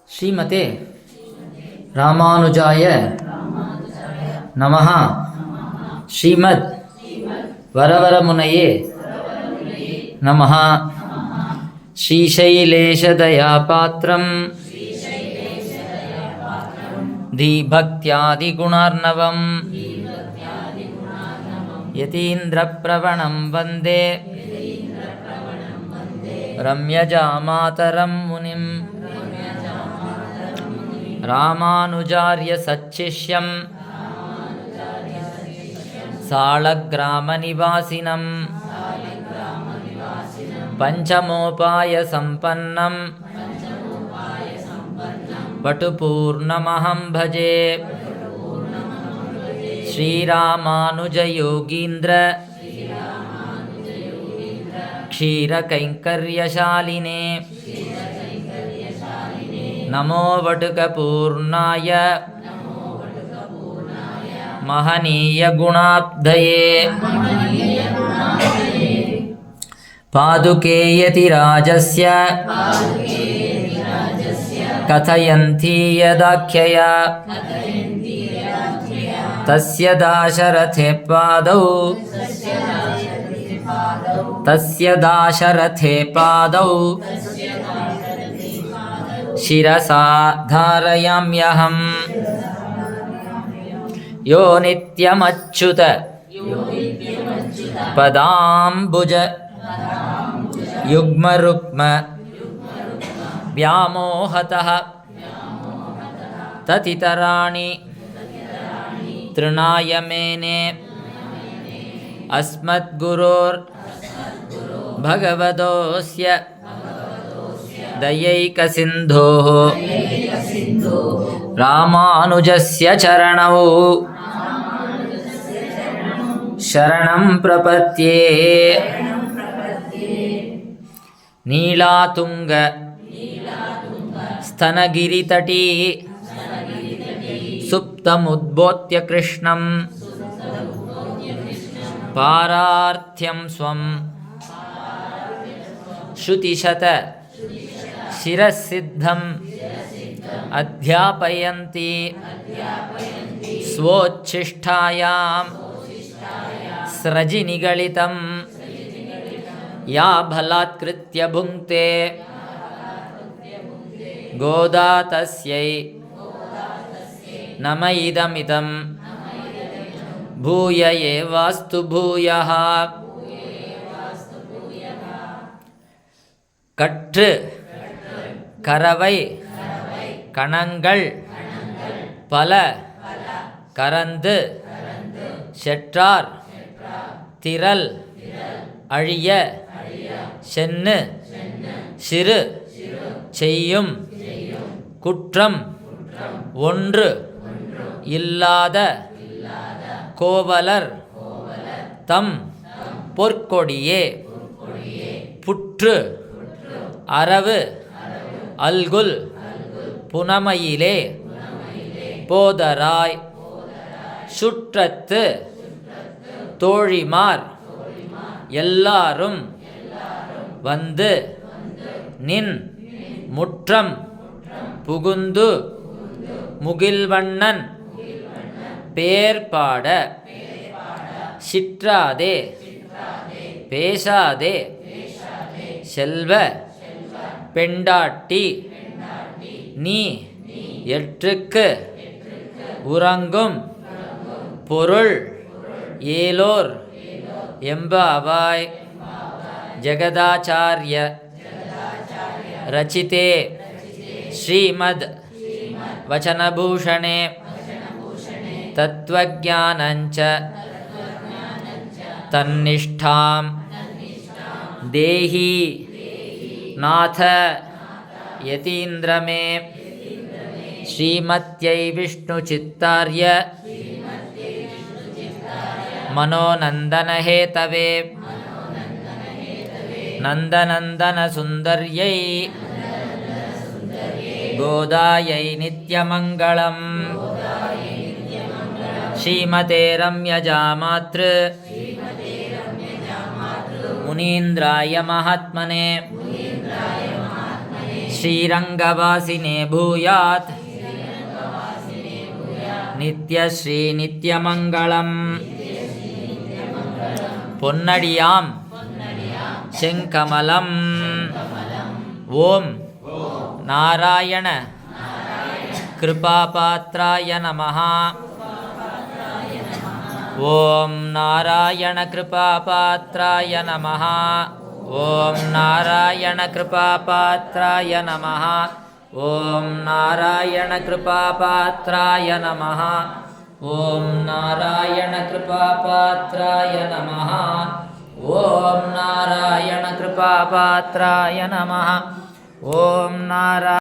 ಶ್ರೀಮತೆ ರಾಮಾನುಜಾಯ ನಮಃ. ಶ್ರೀಮದ್ ವರವರಮುನಯೇ ನಮಃ. ಶ್ರೀಶೈಲೇಶದಯಾಪಾತ್ರಂ ಧೀಭಕ್ತ್ಯಾದಿಗುಣಾರ್ಣವಂ ಯತೀಂದ್ರಪ್ರವಣಂ ವಂದೇ ರಮ್ಯಜಾಮಾತರಂ ಮುನಿಂ. ರಾಮಾನುಜಾರ್ಯ ಸಚ್ಚಿಷ್ಯಂ ಸಾಳಗ್ರಾಮನಿವಾಸಿನಂ ಪಂಚಮೋಪಾಯ ಸಂಪನ್ನಂ ಪಟುಪೂರ್ಣಮಹಂ ಭಜೆ. ಶ್ರೀರಾಮಾನುಜಯೋಗೀಂದ್ರ ಕ್ಷೀರಕೈಂಕರ್ಯಶಾಲಿನೇ ನಮೋ ವಟುಕಪೂರ್ಣಾಯ ಮಹನೀಯ ಗುಣಾಬ್ಧಯೇ. ಪಾದುಕೆ ಯತಿರಾಜಸ್ಯ ಕಥಯಂತಿ ಯದಾಖ್ಯಯ ತಸ್ಯ ದಾಶರಥೇ ಪಾದೌ ಶಿರಸಾ ಧಾರಯಾಮ್ಯಹಂ. ಯೋ ನಿತ್ಯಮಚ್ಯುತ ಪದಾಂಬುಜ ಯುಗ್ಮರುಕ್ಮ ವ್ಯಾಮೋಹತಃ ತತಿತರಾಣಿ ತೃಣಾಯ ಮೇನೆ. ಅಸ್ಮದ್ಗುರೋರ್ ಭಗವತೋಸ್ಯ ದಯೈಕಸಿಂಧೋಃ ರಾಮಾನುಜಸ್ಯ ಚರಣೌ ಶರಣಂ ಪ್ರಪದ್ಯೆ. ನೀಳಾತುಂಗ ಸ್ತನಗಿರಿತಟೀ ಸುಪ್ತಮುದ್ಬೋತ್ಯ ಕೃಷ್ಣಂ ಪಾರಾರ್ಥ್ಯಂ ಸ್ವಂ ಶ್ರುತಿಶತ ಶಿರಸಿದ್ಧಂ ಅಧ್ಯಾಪಯಂತಿ ಸ್ವೋಚ್ಛಿಷ್ಟಾಯಾಂ ಸ್ರಜಿ ನಿಗಳಿತಂ ಯಾ ಬಲಾತ್ಕೃತ್ಯ ಭುಂಕ್ತೆ ಗೋದಾ ತಸ್ಯೈ ನಮ ಇದಮಿದಂ ಭೂಯ ಏವಾಸ್ತು ಭೂಯಃ. கற்று கரவை கணங்கள் பல கரந்து செற்றார் திரள் அழிய சென்னு சிறு செய்யும் குற்றம் ஒன்று இல்லாத கோவலர் தம் பொற்கொடியே. புற்று அரவு அல்குல் புனமையிலே போதராய் சுற்றத்து தோழிமார் எல்லாரும் வந்து நின் முற்றம் புகுந்து முகில்வண்ணன் பேர்பாட சிற்றாதே பேசாதே செல்வ பெண்டாட்டி நீ எற்றுக்கு உறங்கும் பொருள் ஏலோர் எம்பாவாய். ஜகதாச்சார்ய ரச்சிதே ஸ்ரீமத் வச்சனபூஷணே தத்வஜானஞ்ச தன்னிஷ்டாம் தேஹி ನಾಥ ಯತೀಂದ್ರಮೇ. ಶ್ರೀಮತ್ಯೈ ವಿಷ್ಣುಚಿತ್ತಾರ್ಯ ಮನೋನಂದನ ಹೇತವೇ ನಂದನಂದನ ಸುಂದರ್ಯೈ ಗೋದಾಯೈ ನಿತ್ಯಮಂಗಳಂ. ಶ್ರೀಮತೆ ರಮ್ಯಜಾಮಾತೃ ಮುನೀಂದ್ರಾಯ ಮಹಾತ್ಮನೆ ಶ್ರೀರಂಗವಾಸಿನೇ ಭೂಯಾತ್ ನಿತ್ಯಶ್ರೀ ನಿತ್ಯಮಂಗಳಂ. பொன்னடியாம் செங்கமலம். ஓம் நாராயண கிருபாபாத்ராய நமஹ. ஓம் நாராயண கிருபாபாத்ராய நமஹ. ஓம் நாராயண கிருபாபாத்ராய நமஹ. ஓம் நாராயண கிருபாபாத்ராய நமஹ. ஓம் நாராயண கிருபாபாத்ராய நமஹ. ஓம் நாராயண கிருபாபாத்ராய நமஹ. ஓம் நாராயண